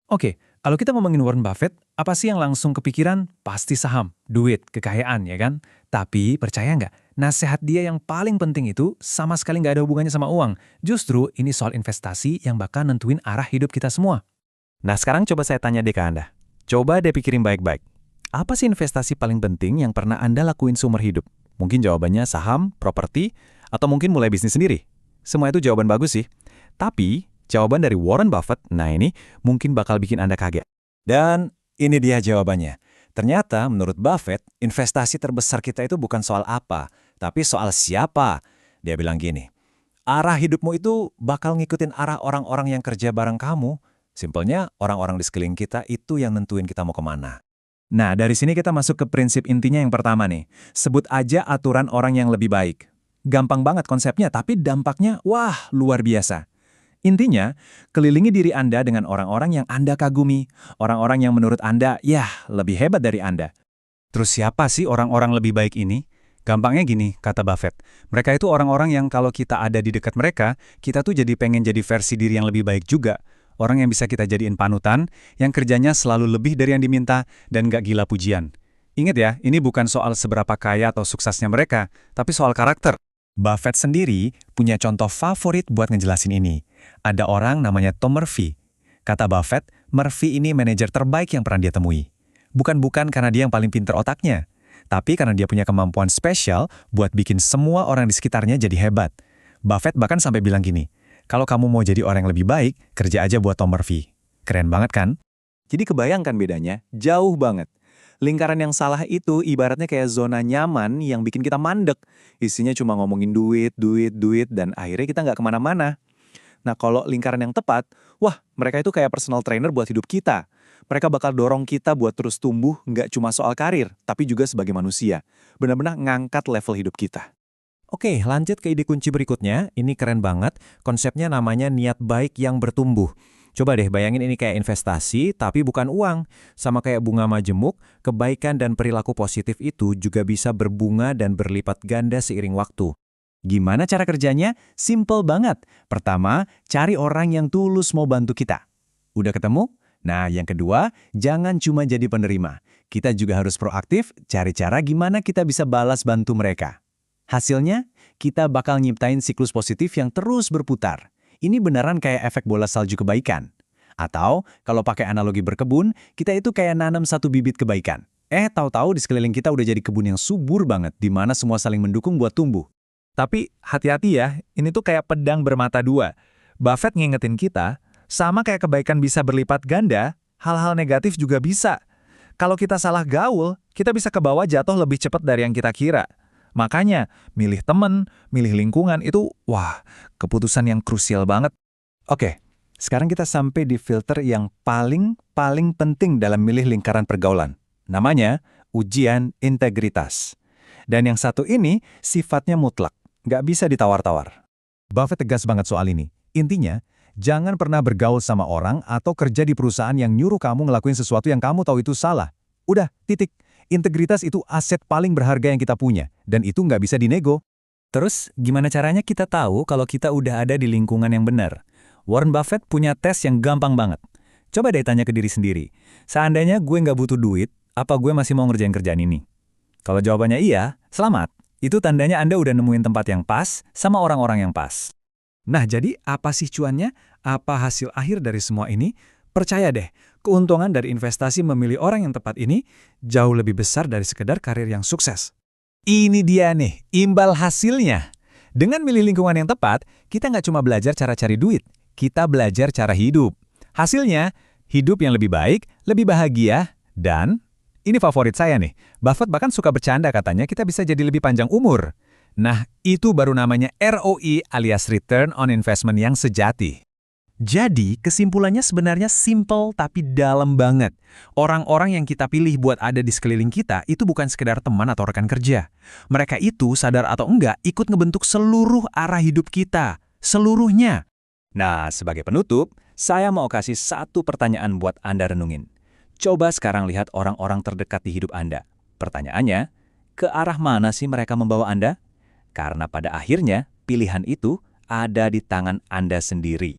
Oke, kalau kita ngomongin Warren Buffett, apa sih yang langsung kepikiran? Pasti saham, duit, kekayaan, ya kan? Tapi percaya nggak, nasihat dia yang paling penting itu sama sekali nggak ada hubungannya sama uang. Justru ini soal investasi yang bakal nentuin arah hidup kita semua. Nah, sekarang coba saya tanya deh ke Anda. Coba deh pikirin baik-baik. Apa sih investasi paling penting yang pernah Anda lakuin seumur hidup? Mungkin jawabannya saham, properti, atau mungkin mulai bisnis sendiri. Semua itu jawaban bagus sih. Tapi, jawaban dari Warren Buffett, nah ini mungkin bakal bikin Anda kaget. Dan ini dia jawabannya. Ternyata menurut Buffett, investasi terbesar kita itu bukan soal apa, tapi soal siapa. Dia bilang gini, arah hidupmu itu bakal ngikutin arah orang-orang yang kerja bareng kamu. Simpelnya, orang-orang di sekeliling kita itu yang nentuin kita mau kemana. Nah, dari sini kita masuk ke prinsip intinya yang pertama nih. Sebut aja aturan orang yang lebih baik. Gampang banget konsepnya, tapi dampaknya, wah, luar biasa. Intinya, kelilingi diri Anda dengan orang-orang yang Anda kagumi, orang-orang yang menurut Anda, ya, lebih hebat dari Anda. Terus siapa sih orang-orang lebih baik ini? Gampangnya gini, kata Buffett. Mereka itu orang-orang yang kalau kita ada di dekat mereka, kita tuh jadi pengen jadi versi diri yang lebih baik juga. Orang yang bisa kita jadiin panutan, yang kerjanya selalu lebih dari yang diminta, dan gak gila pujian. Ingat ya, ini bukan soal seberapa kaya atau suksesnya mereka, tapi soal karakter. Buffett sendiri punya contoh favorit buat ngejelasin ini. Ada orang namanya Tom Murphy. Kata Buffett, Murphy ini manajer terbaik yang pernah dia temui. Bukan karena dia yang paling pinter otaknya, tapi karena dia punya kemampuan spesial buat bikin semua orang di sekitarnya jadi hebat. Buffett bahkan sampai bilang gini, kalau kamu mau jadi orang yang lebih baik, kerja aja buat Tom Murphy. Keren banget kan? Jadi kebayangkan bedanya, jauh banget. Lingkaran yang salah itu ibaratnya kayak zona nyaman yang bikin kita mandek. Isinya cuma ngomongin duit, dan akhirnya kita nggak kemana-mana. Nah, kalau lingkaran yang tepat, wah, mereka itu kayak personal trainer buat hidup kita. Mereka bakal dorong kita buat terus tumbuh, nggak cuma soal karir, tapi juga sebagai manusia. Benar-benar ngangkat level hidup kita. Oke, lanjut ke ide kunci berikutnya. Ini keren banget. Konsepnya namanya niat baik yang bertumbuh. Coba deh bayangin ini kayak investasi, tapi bukan uang. Sama kayak bunga majemuk, kebaikan dan perilaku positif itu juga bisa berbunga dan berlipat ganda seiring waktu. Gimana cara kerjanya? Simple banget. Pertama, cari orang yang tulus mau bantu kita. Udah ketemu? Nah, yang kedua, jangan cuma jadi penerima. Kita juga harus proaktif, cari cara gimana kita bisa balas bantu mereka. Hasilnya, kita bakal nyiptain siklus positif yang terus berputar. Ini beneran kayak efek bola salju kebaikan. Atau, kalau pakai analogi berkebun, kita itu kayak nanam satu bibit kebaikan. Tahu-tahu di sekeliling kita udah jadi kebun yang subur banget, di mana semua saling mendukung buat tumbuh. Tapi, hati-hati ya, ini tuh kayak pedang bermata dua. Buffett ngingetin kita, sama kayak kebaikan bisa berlipat ganda, hal-hal negatif juga bisa. Kalau kita salah gaul, kita bisa ke bawah jatuh lebih cepat dari yang kita kira. Makanya, milih temen, milih lingkungan itu, wah, keputusan yang krusial banget. Oke, sekarang kita sampai di filter yang paling penting dalam milih lingkaran pergaulan. Namanya, ujian integritas. Dan yang satu ini, sifatnya mutlak, nggak bisa ditawar-tawar. Buffett tegas banget soal ini. Intinya, jangan pernah bergaul sama orang atau kerja di perusahaan yang nyuruh kamu ngelakuin sesuatu yang kamu tahu itu salah. Udah, titik. Integritas itu aset paling berharga yang kita punya, dan itu nggak bisa dinego. Terus, gimana caranya kita tahu kalau kita udah ada di lingkungan yang benar? Warren Buffett punya tes yang gampang banget. Coba deh tanya ke diri sendiri, seandainya gue nggak butuh duit, apa gue masih mau ngerjain kerjaan ini? Kalau jawabannya iya, selamat. Itu tandanya Anda udah nemuin tempat yang pas, sama orang-orang yang pas. Nah, jadi apa sih cuannya? Apa hasil akhir dari semua ini? Percaya deh, keuntungan dari investasi memilih orang yang tepat ini jauh lebih besar dari sekedar karir yang sukses. Ini dia nih, imbal hasilnya. Dengan milih lingkungan yang tepat, kita nggak cuma belajar cara cari duit, kita belajar cara hidup. Hasilnya, hidup yang lebih baik, lebih bahagia, dan ini favorit saya nih, Buffett bahkan suka bercanda katanya kita bisa jadi lebih panjang umur. Nah, itu baru namanya ROI alias Return on Investment yang sejati. Jadi, kesimpulannya sebenarnya simple tapi dalam banget. Orang-orang yang kita pilih buat ada di sekeliling kita itu bukan sekedar teman atau rekan kerja. Mereka itu, sadar atau enggak, ikut ngebentuk seluruh arah hidup kita. Seluruhnya. Nah, sebagai penutup, saya mau kasih satu pertanyaan buat Anda renungin. Coba sekarang lihat orang-orang terdekat di hidup Anda. Pertanyaannya, ke arah mana sih mereka membawa Anda? Karena pada akhirnya, pilihan itu ada di tangan Anda sendiri.